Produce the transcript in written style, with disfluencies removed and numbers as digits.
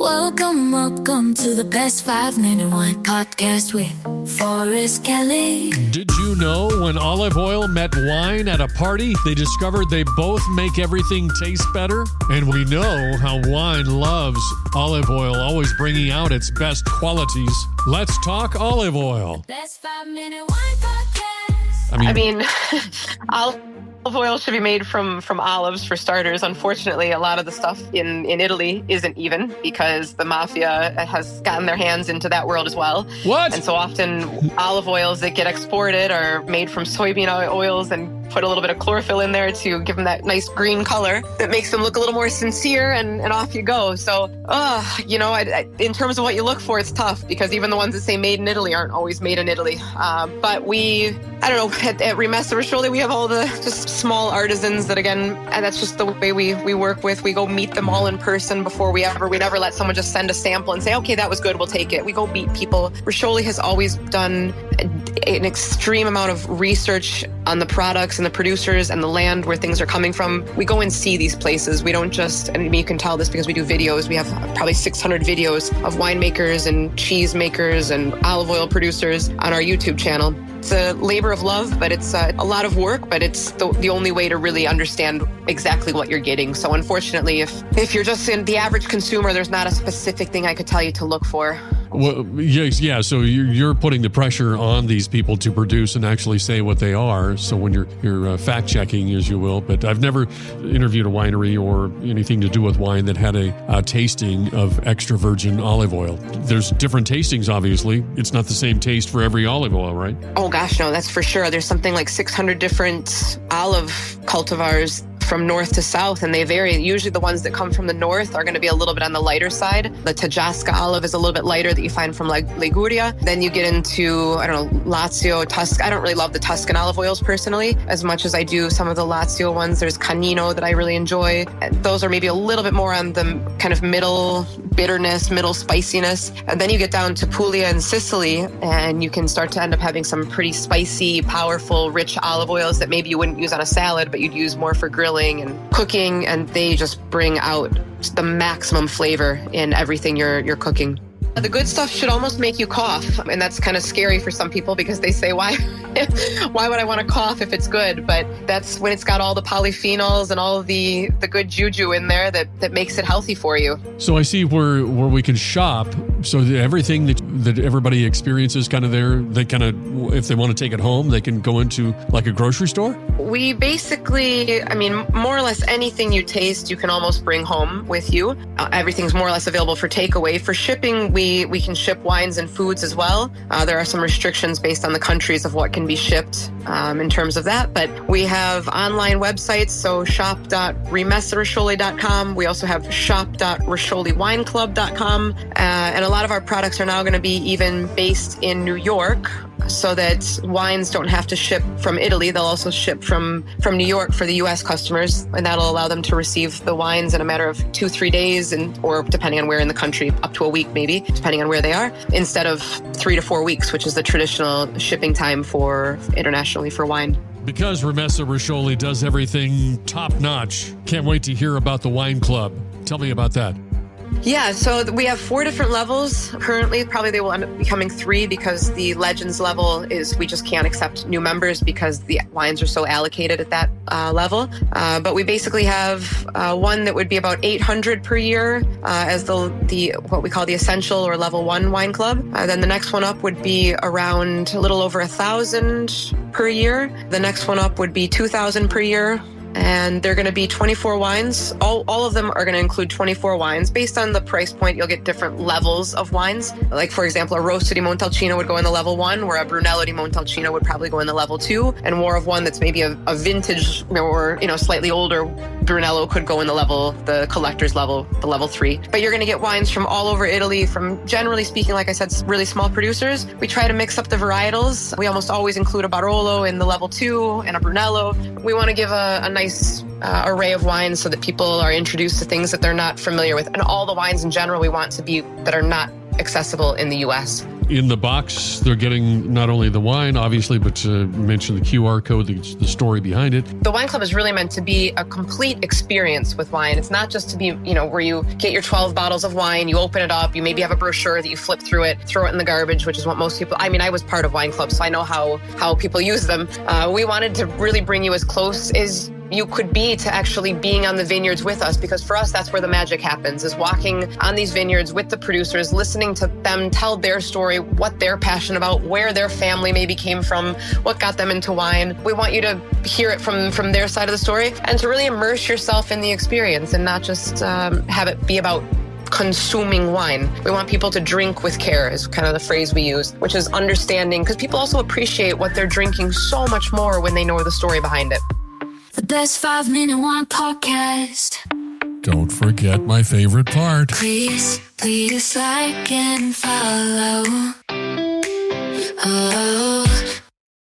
Welcome to the best 5-minute wine podcast with Forrest Kelly. Did you know when olive oil met wine at a party, they discovered they both make everything taste better? And we know how wine loves olive oil, always bringing out its best qualities. Let's talk olive oil. Best 5-minute wine podcast. I mean, olive oil should be made from olives for starters. Unfortunately, a lot of the stuff in Italy isn't even because the Mafia has gotten their hands into that world as well. What? And so often olive oils that get exported are made from soybean oils and put a little bit of chlorophyll in there to give them that nice green color that makes them look a little more sincere, and off you go. So, in terms of what you look for, it's tough because even the ones that say made in Italy aren't always made in Italy. But at Rimessa, Roscioli, we have all the just small artisans that, again, and that's just the way we work with. We go meet them all in person before we never let someone just send a sample and say, okay, that was good, we'll take it. We go meet people. Roscioli has always done an extreme amount of research on the products and the producers and the land where things are coming from. We go and see these places. We don't just, and you can tell this because we do videos. We have probably 600 videos of winemakers and cheese makers and olive oil producers on our YouTube channel. It's a labor of love, but it's a lot of work, but it's the only way to really understand exactly what you're getting. So unfortunately, if you're just in the average consumer, there's not a specific thing I could tell you to look for. Well, yes, yeah. So you're putting the pressure on these people to produce and actually say what they are. So when you're fact checking, as you will, but I've never interviewed a winery or anything to do with wine that had a tasting of extra virgin olive oil. There's different tastings, obviously. It's not the same taste for every olive oil, right? Oh gosh, no, that's for sure. There's something like 600 different olive cultivars from north to south, and they vary. Usually the ones that come from the north are going to be a little bit on the lighter side. The Tajasca olive is a little bit lighter that you find from Liguria. Then you get into, Lazio, Tuscan. I don't really love the Tuscan olive oils personally as much as I do some of the Lazio ones. There's Canino that I really enjoy. Those are maybe a little bit more on the kind of middle bitterness, middle spiciness. And then you get down to Puglia and Sicily, and you can start to end up having some pretty spicy, powerful, rich olive oils that maybe you wouldn't use on a salad, but you'd use more for grilling and cooking, and they just bring out the maximum flavor in everything you're cooking. The good stuff should almost make you cough, and that's kind of scary for some people because they say, why would I want to cough if it's good? But that's when it's got all the polyphenols and all of the good juju in there that makes it healthy for you. So I see where we can shop. So everything that everybody experiences kind of there, they kind of, if they want to take it home, they can go into like a grocery store? We basically, more or less anything you taste, you can almost bring home with you. Everything's more or less available for takeaway. For shipping, we can ship wines and foods as well. There are some restrictions based on the countries of what can be shipped in terms of that, but we have online websites, so shop.rimessaroscioli.com. We also have shop.roscioliwineclub.com, and a lot of our products are now going to be even based in New York, so that wines don't have to ship from Italy. They'll also ship from New York for the U.S. customers, and that'll allow them to receive the wines in a matter of 2-3 days, or depending on where in the country, up to a week maybe, depending on where they are, instead of 3 to 4 weeks, which is the traditional shipping time for internationally for wine. Because Rimessa Roscioli does everything top-notch, can't wait to hear about the wine club. Tell me about that. Yeah, so we have 4 different levels currently. Probably they will end up becoming 3 because the Legends level is we just can't accept new members because the wines are so allocated at that level. But we basically have one that would be about 800 per year as the what we call the Essential or Level 1 Wine Club. Then the next one up would be around a little over 1,000 per year. The next one up would be 2,000 per year. And they're going to be 24 wines. All of them are going to include 24 wines. Based on the price point, you'll get different levels of wines. Like, for example, a Rosso di Montalcino would go in the level 1, where a Brunello di Montalcino would probably go in the level 2, and more of one that's maybe a vintage or slightly older Brunello could go in the collector's level, the level 3. But you're going to get wines from all over Italy, from, generally speaking, like I said, really small producers. We try to mix up the varietals. We almost always include a Barolo in the level 2 and a Brunello. We want to give a nice array of wines so that people are introduced to things that they're not familiar with. And all the wines in general we want to be that are not accessible in the U.S. in the box, they're getting not only the wine, obviously, but you mentioned the QR code, the story behind it. The wine club is really meant to be a complete experience with wine. It's not just to be, where you get your 12 bottles of wine, you open it up, you maybe have a brochure that you flip through it, throw it in the garbage, which is what most people, I was part of wine clubs, so I know how people use them. We wanted to really bring you as close as you could be to actually being on the vineyards with us, because for us, that's where the magic happens, is walking on these vineyards with the producers, listening to them tell their story, what they're passionate about, where their family maybe came from, what got them into wine. We want you to hear it from their side of the story and to really immerse yourself in the experience and not just have it be about consuming wine. We want people to drink with care is kind of the phrase we use, which is understanding, because people also appreciate what they're drinking so much more when they know the story behind it. The best 5-minute wine podcast. Don't forget my favorite part. Please like and follow. Oh.